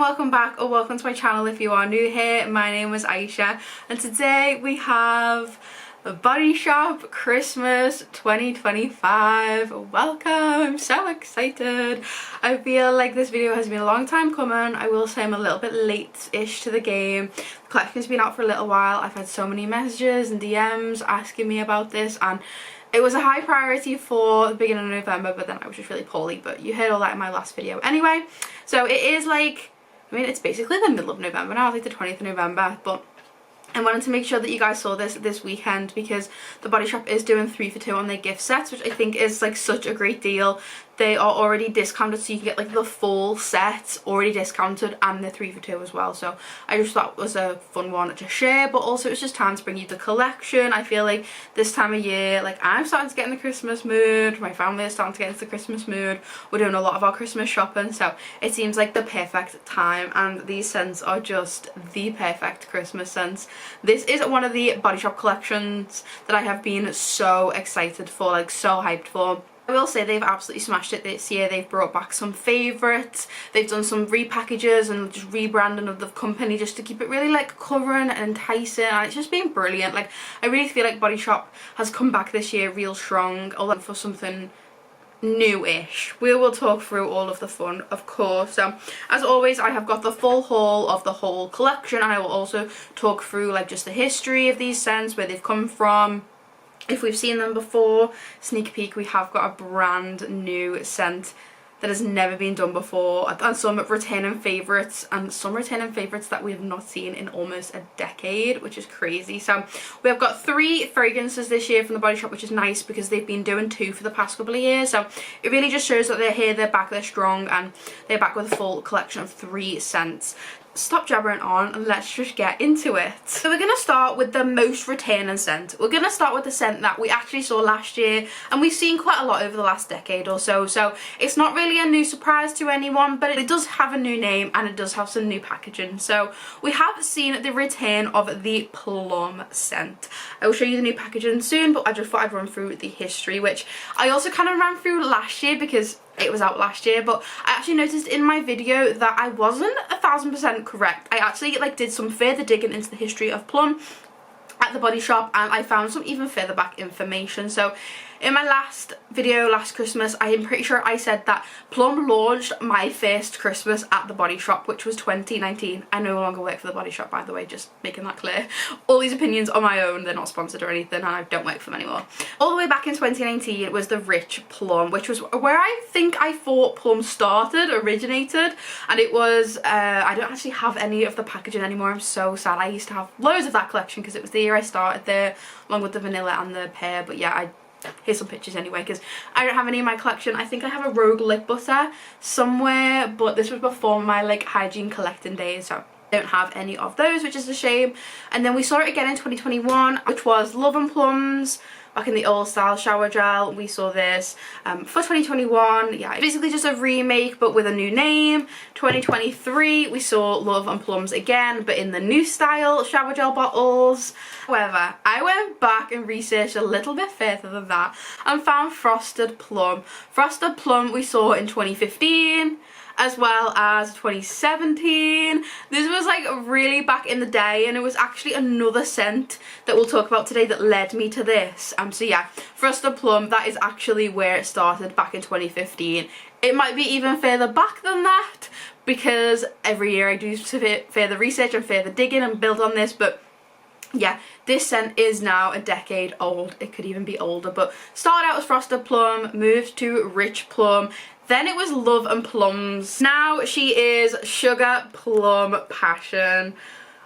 welcome back, or welcome to my channel if you are new here. My name is Aisha and today we have the Body Shop Christmas 2025. Welcome! I'm so excited. I feel like this video has been a long time coming. I will say I'm a little bit late-ish to the game. The collection's been out for a little while. I've had so many messages and DMs asking me about this, and it was a high priority for the beginning of November, but then I was just really poorly, but you heard all that in my last video anyway. So it is like, I mean, it's basically the middle of November now, like the 20th of November, but I wanted to make sure that you guys saw this weekend because the Body Shop is doing 3 for 2 on their gift sets, which I think is like such a great deal. They are already discounted, so you can get like the full set already discounted, and they're 3 for 2 as well. So I just thought it was a fun one to share, but also it's just time to bring you the collection. I feel like this time of year, like I'm starting to get in the Christmas mood, my family is starting to get into the Christmas mood, we're doing a lot of our Christmas shopping, so it seems like the perfect time, and these scents are just the perfect Christmas scents. This is one of the Body Shop collections that I have been so excited for, like so hyped for. I will say they've absolutely smashed it this year. They've brought back some favourites, they've done some repackages and just rebranding of the company just to keep it really like current and enticing, and it's just been brilliant. Like I really feel like Body Shop has come back this year real strong, although for something new-ish. We will talk through all of the fun, of course. So as always, I have got the full haul of the whole collection, and I will also talk through like just the history of these scents, where they've come from, if we've seen them before. Sneak peek, we have got a brand new scent that has never been done before, and some returning favourites, and some returning favourites that we have not seen in almost a decade, which is crazy. So we have got 3 fragrances this year from the Body Shop, which is nice because they've been doing 2 for the past couple of years. So it really just shows that they're here, they're back, they're strong, and they're back with a full collection of 3 scents. Stop jabbering on and let's just get into it. So we're going to start with the most returning scent. We're going to start with the scent that we actually saw last year, and we've seen quite a lot over the last decade or so, so it's not really a new surprise to anyone, but it does have a new name and it does have some new packaging. So we have seen the return of the Plum scent. I will show you the new packaging soon, but I just thought I'd run through the history, which I also kind of ran through last year because it was out last year, but I actually noticed in my video that I wasn't 1000% correct. I actually like did some further digging into the history of Plum at the Body Shop, and I found some even further back information. So in my last video last Christmas, I am pretty sure I said that Plum launched my first Christmas at the Body Shop, which was 2019. I no longer work for the Body Shop, by the way, just making that clear. All these opinions are my own, they're not sponsored or anything, and I don't work for them anymore. All the way back in 2019, it was the Rich Plum, which was where I think I thought Plum originated, and it was, I don't actually have any of the packaging anymore, I'm so sad. I used to have loads of that collection because it was the year I started there, along with the vanilla and the pear, but yeah, here's some pictures anyway because I don't have any in my collection. I think I have a Rogue lip butter somewhere, but this was before my like hygiene collecting days, so I don't have any of those, which is a shame. And then we saw it again in 2021, which was Love and Plums, back in the old style shower gel. We saw this for 2021. Yeah, it's basically just a remake but with a new name. 2023 we saw Love and Plums again, but in the new style shower gel bottles. However, I went back and researched a little bit further than that and found Frosted Plum. Frosted Plum we saw in 2015 as well as 2017. This was like really back in the day, and it was actually another scent that we'll talk about today that led me to this. So yeah, Frosted Plum, that is actually where it started back in 2015. It might be even further back than that because every year I do further research and further digging and build on this, but yeah, this scent is now a decade old. It could even be older, but started out as Frosted Plum, moved to Rich Plum, then it was Love and Plums. Now she is Sugar Plum Passion.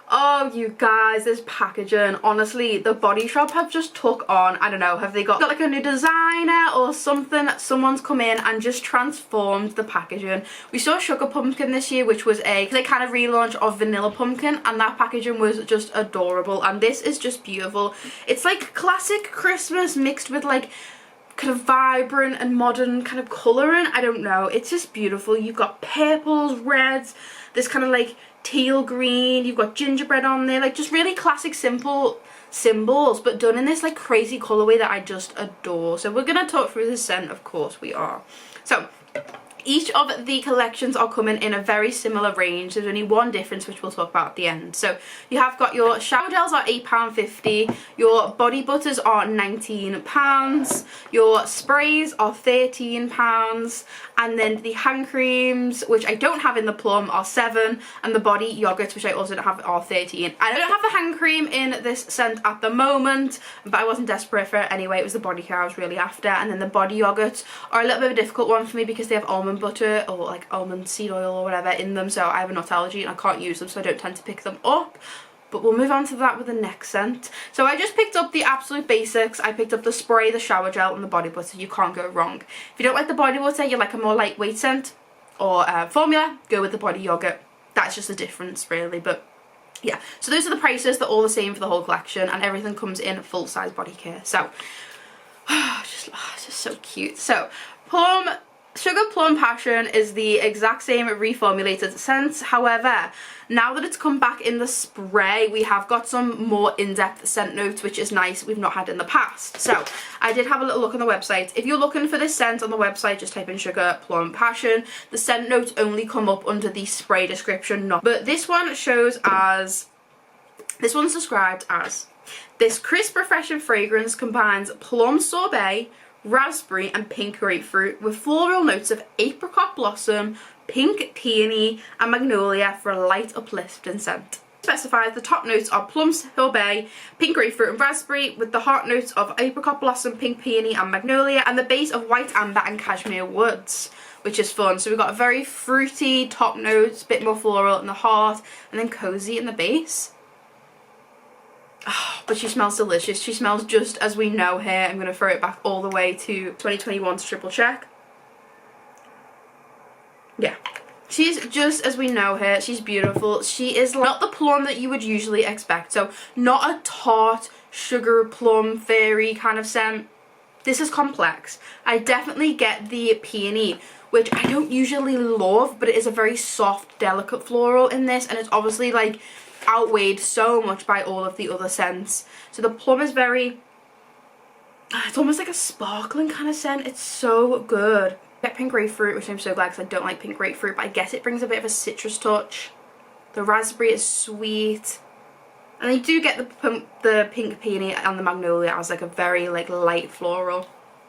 Oh, you guys, this packaging, honestly, the Body Shop have just took on, I don't know, have they got like a new designer or something? Someone's come in and just transformed the packaging. We saw Sugar Pumpkin this year, which was a kind of relaunch of Vanilla Pumpkin, and that packaging was just adorable, and this is just beautiful. It's like classic Christmas mixed with like kind of vibrant and modern kind of colouring. I don't know, it's just beautiful. You've got purples, reds, this kind of like teal green, you've got gingerbread on there, like just really classic simple symbols, but done in this like crazy colourway that I just adore. So we're gonna talk through the scent, of course we are. So Each of the collections are coming in a very similar range. There's only one difference, which we'll talk about at the end. So you have got your shower gels are £8.50, your body butters are £19, your sprays are £13, and then the hand creams, which I don't have in the Plum, are £7, and the body yogurts, which I also don't have, are £13. I don't have the hand cream in this scent at the moment, but I wasn't desperate for it anyway. It was the body care I was really after. And then the body yogurts are a little bit of a difficult one for me because they have almond butter or like almond seed oil or whatever in them, so I have a nut allergy and I can't use them, so I don't tend to pick them up. But we'll move on to that with the next scent. So I just picked up the absolute basics. I picked up the spray, the shower gel, and the body butter. You can't go wrong. If you don't like the body butter, you like a more lightweight scent or formula, go with the body yogurt. That's just the difference really. But yeah, so those are the prices. They're all the same for the whole collection, and everything comes in full size body care. So it's just so cute. So Sugar Plum Passion is the exact same reformulated scent. However, now that it's come back in the spray, we have got some more in-depth scent notes, which is nice. We've not had in the past. So I did have a little look on the website. If you're looking for this scent on the website, just type in Sugar Plum Passion. The scent notes only come up under the spray description, but this one shows as, this one's described as, this crisp, refreshing fragrance combines plum sorbet, raspberry and pink grapefruit with floral notes of apricot blossom, pink peony and magnolia for a light uplifting scent. Specifies the top notes are plum sorbet, pink grapefruit and raspberry, with the heart notes of apricot blossom, pink peony and magnolia, and the base of white amber and cashmere woods, which is fun. So we've got a very fruity top notes, a bit more floral in the heart, and then cozy in the base. Oh, but she smells delicious. She smells just as we know her. I'm going to throw it back all the way to 2021 to triple check. Yeah. She's just as we know her. She's beautiful. She is not the plum that you would usually expect. So not a tart, sugar, plum, fairy kind of scent. This is complex. I definitely get the peony, which I don't usually love, but it is a very soft, delicate floral in this, and it's obviously like outweighed so much by all of the other scents. So the plum is very, it's almost like a sparkling kind of scent. It's so good. I get pink grapefruit, which I'm so glad because I don't like pink grapefruit, but I guess it brings a bit of a citrus touch. The raspberry is sweet, and I do get the pink peony and the magnolia as like a very like light floral.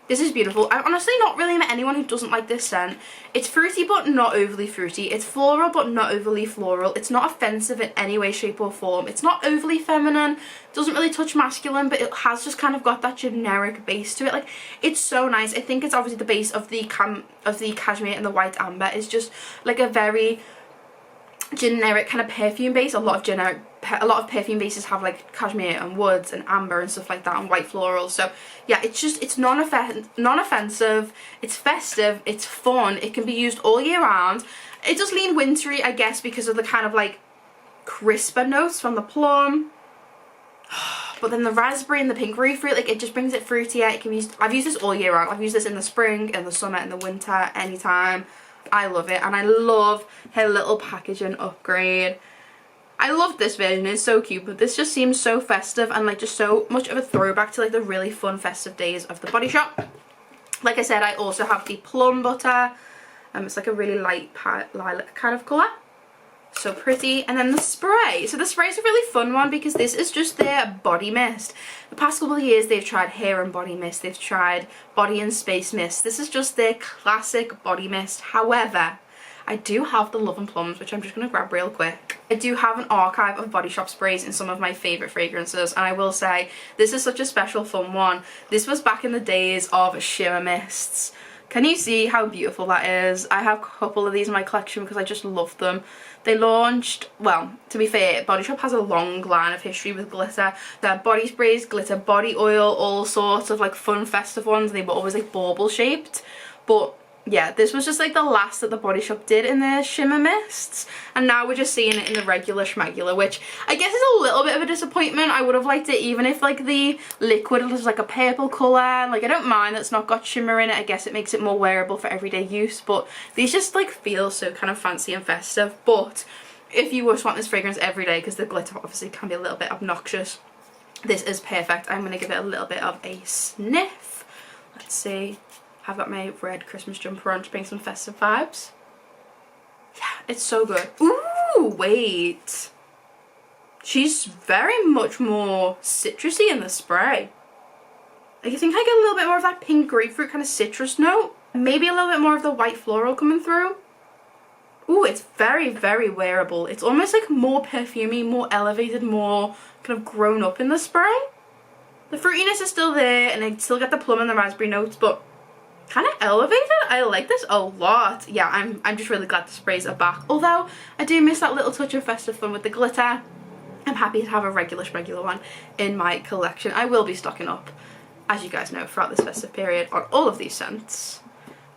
This is beautiful. I've honestly not really met anyone who doesn't like this scent. It's fruity but not overly fruity. It's floral but not overly floral. It's not offensive in any way, shape or form. It's not overly feminine. Doesn't really touch masculine, but it has just kind of got that generic base to it. Like, it's so nice. I think it's obviously the base of the cashmere and the white amber is just like a very generic kind of perfume base. A lot of perfume bases have like cashmere and woods and amber and stuff like that, and white florals. So yeah, it's non-offensive, it's festive, it's fun, it can be used all year round. It does lean wintry, I guess, because of the kind of like crisper notes from the plum. But then the raspberry and the pink grapefruit, like, it just brings it fruitier. It can be used, I've used this all year round. I've used this in the spring, in the summer, in the winter, anytime. I love it, and I love her little packaging upgrade. I love this version, it's so cute, but this just seems so festive and like just so much of a throwback to like the really fun festive days of the Body Shop. Like I said, I also have the plum butter. It's like a really light lilac kind of colour. So pretty. And then the spray. So the spray is a really fun one because this is just their body mist. The past couple of years they've tried hair and body mist. They've tried body and space mist. This is just their classic body mist. However, I do have the Love and Plums, which I'm just going to grab real quick. I do have an archive of Body Shop sprays in some of my favourite fragrances, and I will say this is such a special fun one. This was back in the days of shimmer mists. Can you see how beautiful that is? I have a couple of these in my collection because I just love them. They launched, well, to be fair, Body Shop has a long line of history with glitter. Their body sprays, glitter body oil, all sorts of like fun festive ones. They were always like bauble shaped, but yeah, this was just like the last that the Body Shop did in their shimmer mists, and now we're just seeing it in the regular schmegular, which I guess is a little bit of a disappointment. I would have liked it even if like the liquid was like a purple colour. Like, I don't mind that it's not got shimmer in it. I guess it makes it more wearable for everyday use, but these just like feel so kind of fancy and festive. But if you just want this fragrance every day, because the glitter obviously can be a little bit obnoxious, this is perfect. I'm going to give it a little bit of a sniff. Let's see. I've got my red Christmas jumper on to bring some festive vibes. Yeah, it's so good. Ooh, wait. She's very much more citrusy in the spray. I think I get a little bit more of that pink grapefruit kind of citrus note. Maybe a little bit more of the white floral coming through. Ooh, it's very, very wearable. It's almost like more perfumey, more elevated, more kind of grown up in the spray. The fruitiness is still there, and I still get the plum and the raspberry notes, but kind of elevated. I like this a lot. Yeah, I'm just really glad the sprays are back. Although I do miss that little touch of festive fun with the glitter. I'm happy to have a regular one in my collection. I will be stocking up, as you guys know, throughout this festive period on all of these scents.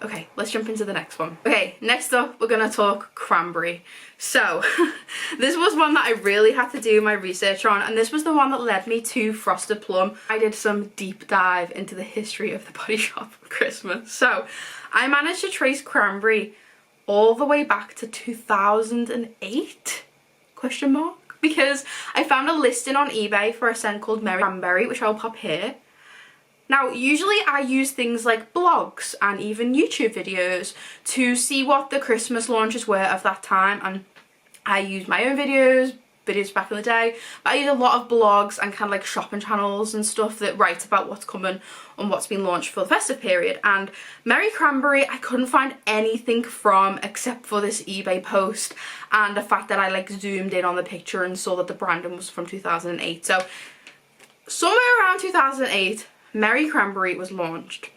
Okay, let's jump into the next one. Okay, next up we're gonna talk cranberry. So this was one that I really had to do my research on, and this was the one that led me to Frosted Plum. I did some deep dive into the history of the Body Shop for Christmas. So I managed to trace cranberry all the way back to 2008? Question mark? Because I found a listing on eBay for a scent called Cranberry, which I'll pop here. Now, usually I use things like blogs and even YouTube videos to see what the Christmas launches were of that time, and I use my own videos back in the day, but I use a lot of blogs and kind of like shopping channels and stuff that write about what's coming and what's been launched for the festive period. And Merry Cranberry I couldn't find anything from except for this eBay post and the fact that I like zoomed in on the picture and saw that the branding was from 2008. So somewhere around 2008 Merry Cranberry was launched.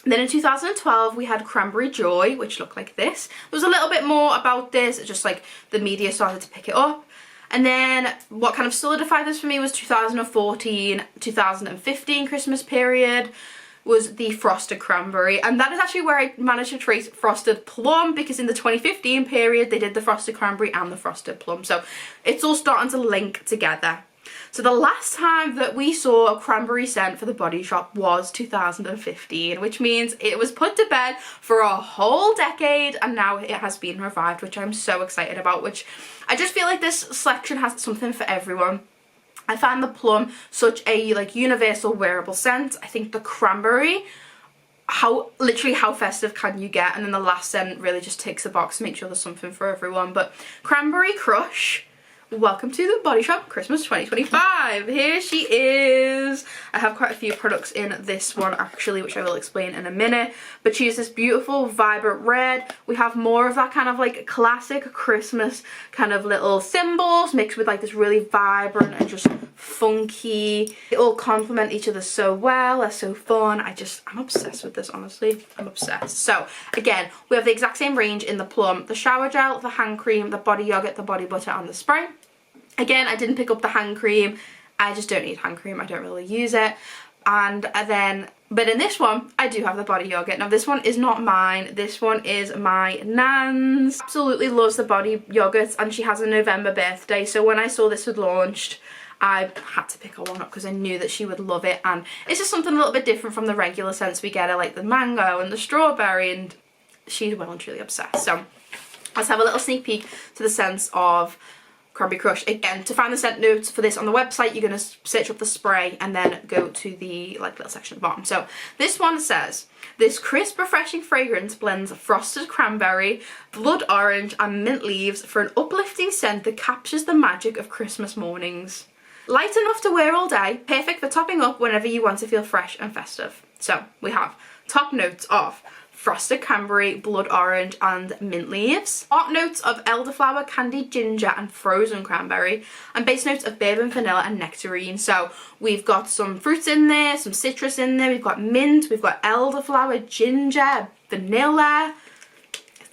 Then in 2012 we had Cranberry Joy, which looked like this. There was a little bit more about this, just like the media started to pick it up. And then what kind of solidified this for me was 2014, 2015 Christmas period was the Frosted Cranberry. And that is actually where I managed to trace Frosted Plum, because in the 2015 period they did the Frosted Cranberry and the Frosted Plum. So it's all starting to link together. So the last time that we saw a cranberry scent for the Body Shop was 2015, which means it was put to bed for a whole decade, and now it has been revived, which I'm so excited about, which I just feel like this selection has something for everyone. I find the plum such a like universal wearable scent. I think the cranberry, literally how festive can you get? And then the last scent really just ticks a box to make sure there's something for everyone. But Cranberry Crush, welcome to the Body Shop Christmas 2025. Here she is. I have quite a few products in this one actually, which I will explain in a minute. But she is this beautiful vibrant red. We have more of that kind of like classic Christmas kind of little symbols mixed with like this really vibrant and just funky. They all complement each other so well. They're so fun. I'm obsessed with this, honestly. I'm obsessed. So again, we have the exact same range in the plum, the shower gel, the hand cream, the body yogurt, the body butter, and the spray. Again, I didn't pick up the hand cream. I just don't need hand cream. I don't really use it. But in this one, I do have the body yogurt. Now, this one is not mine. This one is my nan's. Absolutely loves the body yogurt, and she has a November birthday. So when I saw this had launched, I had to pick her one up because I knew that she would love it. And it's just something a little bit different from the regular scents we get, like the mango and the strawberry, and she's well and truly obsessed. So let's have a little sneak peek to the scents of Cranberry Crush. Again, to find the scent notes for this on the website, you're going to search up the spray and then go to the like little section at the bottom. So this one says, this crisp, refreshing fragrance blends frosted cranberry, blood orange, and mint leaves for an uplifting scent that captures the magic of Christmas mornings. Light enough to wear all day, perfect for topping up whenever you want to feel fresh and festive. So we have top notes of frosted cranberry, blood orange, and mint leaves. Heart notes of elderflower, candied ginger, and frozen cranberry. And base notes of bourbon, vanilla, and nectarine. So we've got some fruits in there, some citrus in there. We've got mint, we've got elderflower, ginger, vanilla.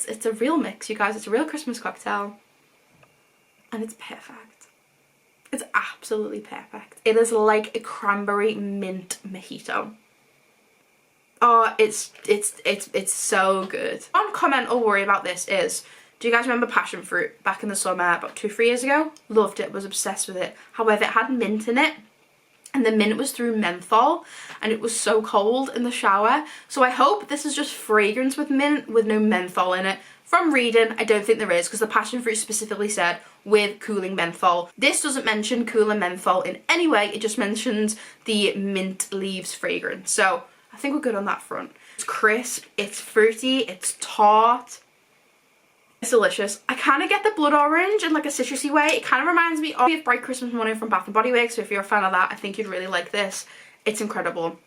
It's a real mix, you guys. It's a real Christmas cocktail. And it's perfect. It's absolutely perfect. It is like a cranberry mint mojito. Oh, it's so good. One comment or worry about this is, do you guys remember passion fruit back in the summer about 2-3 years ago? Loved it, was obsessed with it. However, it had mint in it, and the mint was through menthol, and it was so cold in the shower. So I hope this is just fragrance with mint with no menthol in it. From reading, I don't think there is, because the passion fruit specifically said with cooling menthol. This doesn't mention cooling menthol in any way, it just mentions the mint leaves fragrance. So I think we're good on that front. It's crisp, it's fruity, it's tart. It's delicious. I kind of get the blood orange in like a citrusy way. It kind of reminds me of Bright Christmas Morning from Bath & Body Works, so if you're a fan of that, I think you'd really like this. It's incredible.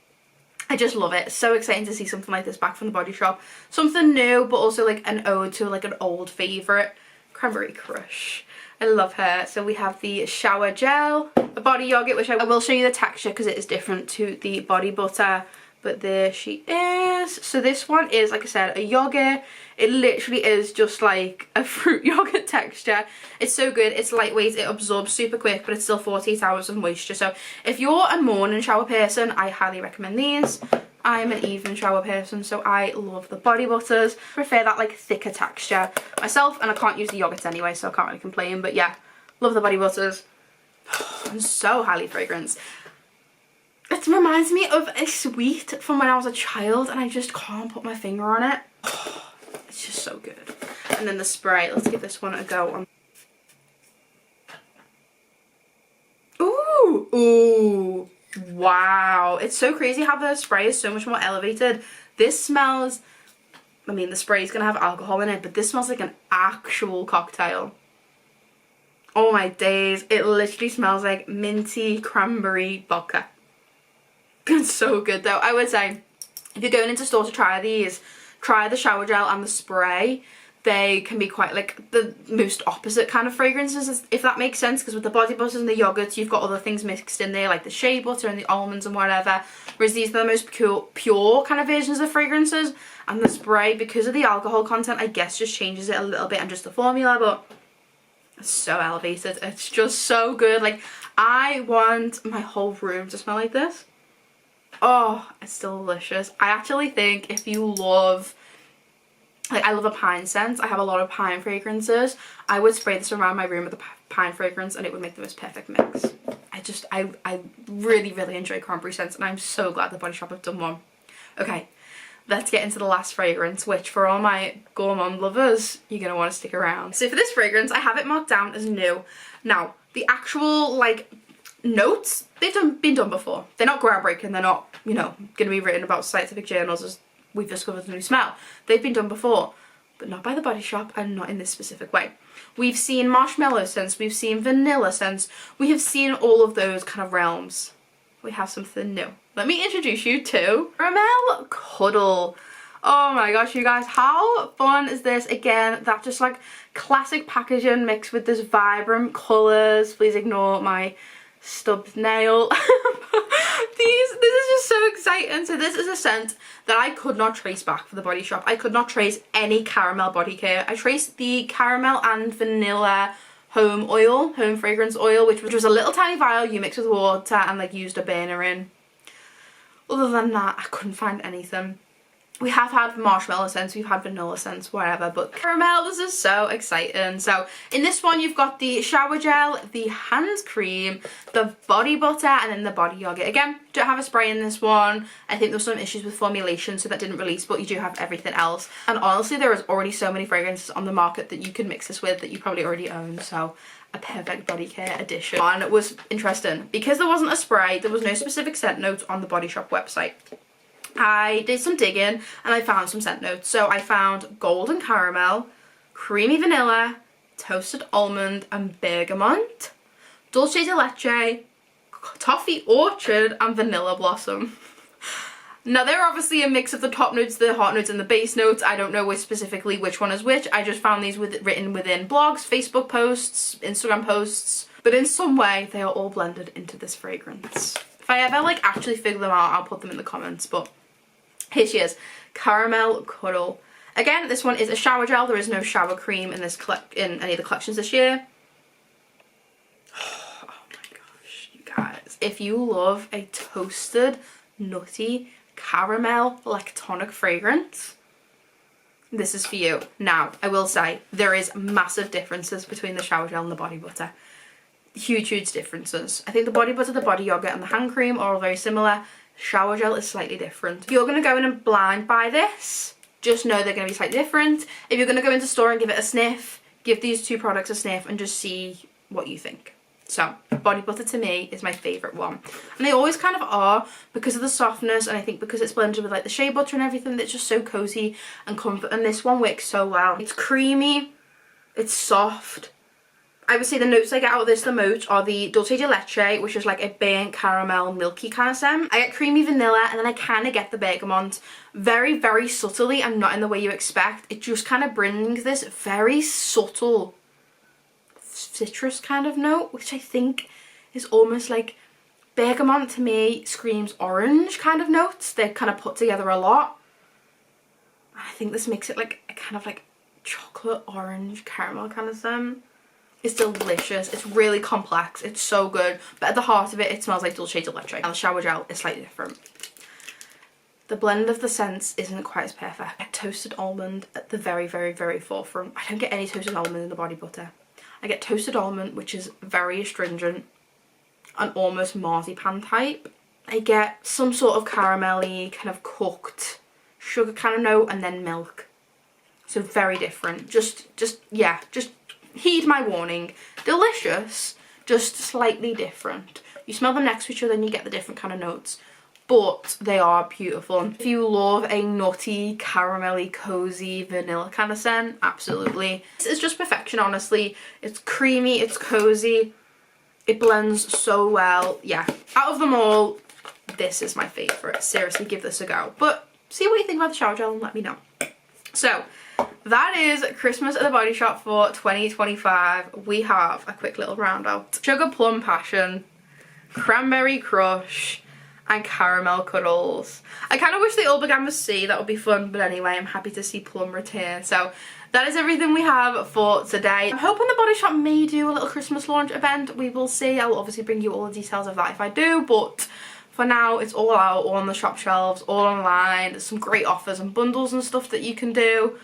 I just love it. It's so exciting to see something like this back from the Body Shop. Something new, but also like an ode to like an old favourite. Cranberry crush. I love her. So we have the shower gel, the body yogurt, which I will show you the texture because it is different to the body butter. But there she is. So this one is, like I said, a yogurt. It literally is just like a fruit yogurt texture. It's so good. It's lightweight. It absorbs super quick, but it's still 48 hours of moisture. So if you're a morning shower person, I highly recommend these. I'm an evening shower person, so I love the body butters. Prefer that like thicker texture myself, and I can't use the yogurt anyway, so I can't really complain. But yeah, love the body butters. And so highly fragranced. It reminds me of a sweet from when I was a child, and I just can't put my finger on it. It's just so good. And then the spray, let's give this one a go. Ooh, ooh, wow. It's so crazy how the spray is so much more elevated. This smells, I mean, the spray is going to have alcohol in it, but this smells like an actual cocktail. Oh my days. It literally smells like minty cranberry vodka. It's so good though. I would say if you're going into store to try these, try the shower gel and the spray. They can be quite like the most opposite kind of fragrances, if that makes sense, because with the body butters and the yogurts you've got other things mixed in there like the shea butter and the almonds and whatever, whereas these are the most pure kind of versions of fragrances. And the spray, because of the alcohol content, I guess just changes it a little bit and just the formula, but it's so elevated. It's just so good. Like, I want my whole room to smell like this. Oh, it's delicious. I actually think if you love, like, I love a pine scent. I have a lot of pine fragrances. I would spray this around my room with a pine fragrance and it would make the most perfect mix. I really, really enjoy cranberry scents, and I'm so glad the Body Shop have done one. Okay, let's get into the last fragrance, which for all my gourmand lovers, you're going to want to stick around. So for this fragrance, I have it marked down as new. Now, the actual, like, notes, they've been done before. They're not groundbreaking. They're not, you know, going to be written about scientific journals as we've discovered a new smell. They've been done before, but not by the Body Shop and not in this specific way. We've seen marshmallow scents, we've seen vanilla scents, we have seen all of those kind of realms. We have something new. Let me introduce you to Caramel Cuddle. Oh my gosh, you guys, how fun is this? Again, that just like classic packaging mixed with this vibrant colours. Please ignore my stubbed nail. This is just so exciting. So this is a scent that I could not trace back for the Body Shop. I could not trace any caramel body care. I traced the caramel and vanilla home fragrance oil, which was a little tiny vial you mix with water and like used a burner in. Other than that, I couldn't find anything. We have had marshmallow scents, we've had vanilla scents, whatever, but caramel, this is so exciting. So in this one, you've got the shower gel, the hand cream, the body butter, and then the body yogurt. Again, don't have a spray in this one. I think there were some issues with formulation, so that didn't release, but you do have everything else. And honestly, there is already so many fragrances on the market that you can mix this with that you probably already own, so a perfect body care addition. And it was interesting, because there wasn't a spray, there was no specific scent notes on the Body Shop website. I did some digging and I found some scent notes. So I found golden caramel, creamy vanilla, toasted almond and bergamot, dulce de leche, toffee orchard and vanilla blossom. Now they're obviously a mix of the top notes, the heart notes and the base notes. I don't know specifically which one is which. I just found these written within blogs, Facebook posts, Instagram posts. But in some way they are all blended into this fragrance. If I ever like actually figure them out, I'll put them in the comments. But here she is, Caramel Cuddle. Again, this one is a shower gel. There is no shower cream in this in any of the collections this year. Oh my gosh, you guys. If you love a toasted, nutty, caramel, lactonic fragrance, this is for you. Now, I will say, there is massive differences between the shower gel and the body butter. Huge differences. I think the body butter, the body yogurt and the hand cream are all very similar. Shower gel is slightly different. If you're going to go in and blind buy this, just know they're going to be slightly different. If you're going to go into store and give it a sniff, give these two products a sniff and just see what you think. So body butter to me is my favourite one. And they always kind of are because of the softness, and I think because it's blended with like the shea butter and everything, that's just so cosy and comfort. And this one works so well. It's creamy, it's soft. I would say the notes I get out of this the most are the dulce de leche, which is like a burnt caramel milky kind of scent. I get creamy vanilla, and then I kind of get the bergamot very, very subtly and not in the way you expect. It just kind of brings this very subtle citrus kind of note, which I think is almost like bergamot to me screams orange kind of notes. They're kind of put together a lot. And I think this makes it like a kind of like chocolate orange caramel kind of scent. It's delicious. It's really complex. It's so good. But at the heart of it, it smells like dulce de leche. And the shower gel is slightly different. The blend of the scents isn't quite as perfect. I get toasted almond at the very, very, very forefront. I don't get any toasted almond in the body butter. I get toasted almond, which is very astringent and almost marzipan type. I get some sort of caramelly, kind of cooked sugar kind of note, and then milk. So very different. Just heed my warning. Delicious, just slightly different. You smell them next to each other and you get the different kind of notes, but they are beautiful. If you love a nutty, caramelly, cozy, vanilla kind of scent, absolutely. It's just perfection, honestly. It's creamy, it's cozy, it blends so well. Yeah, out of them all, this is my favourite. Seriously, give this a go. But see what you think about the shower gel and let me know. So that is Christmas at the Body Shop for 2025. We have a quick little round out. Sugar Plum Passion, Cranberry Crush, and Caramel Cuddles. I kind of wish they all began with C, that would be fun, but anyway, I'm happy to see Plum return. So that is everything we have for today. I'm hoping the Body Shop may do a little Christmas launch event. We will see. I will obviously bring you all the details of that if I do, but for now it's all out, all on the shop shelves, all online. There's some great offers and bundles and stuff that you can do.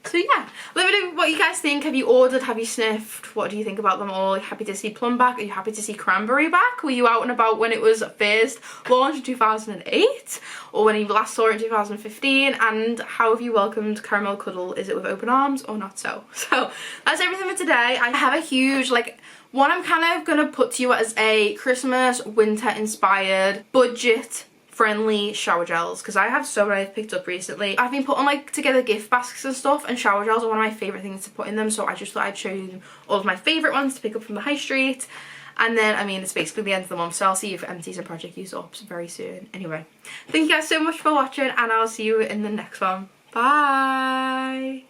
So yeah, let me know what you guys think. Have you ordered? Have you sniffed? What do you think about them all? Are you happy to see Plum back? Are you happy to see Cranberry back? Were you out and about when it was first launched in 2008? Or when you last saw it in 2015? And how have you welcomed Caramel Cuddle? Is it with open arms or not so? So that's everything for today. I have a huge, like, one I'm kind of going to put to you as a Christmas, winter inspired, budget friendly shower gels, because I have so many I've picked up recently. I've been putting like together gift baskets and stuff, and shower gels are one of my favourite things to put in them, so I just thought I'd show you all of my favourite ones to pick up from the high street. And then, I mean, it's basically the end of the month, so I'll see you for empties and project use ups very soon. Anyway, thank you guys so much for watching, and I'll see you in the next one. Bye!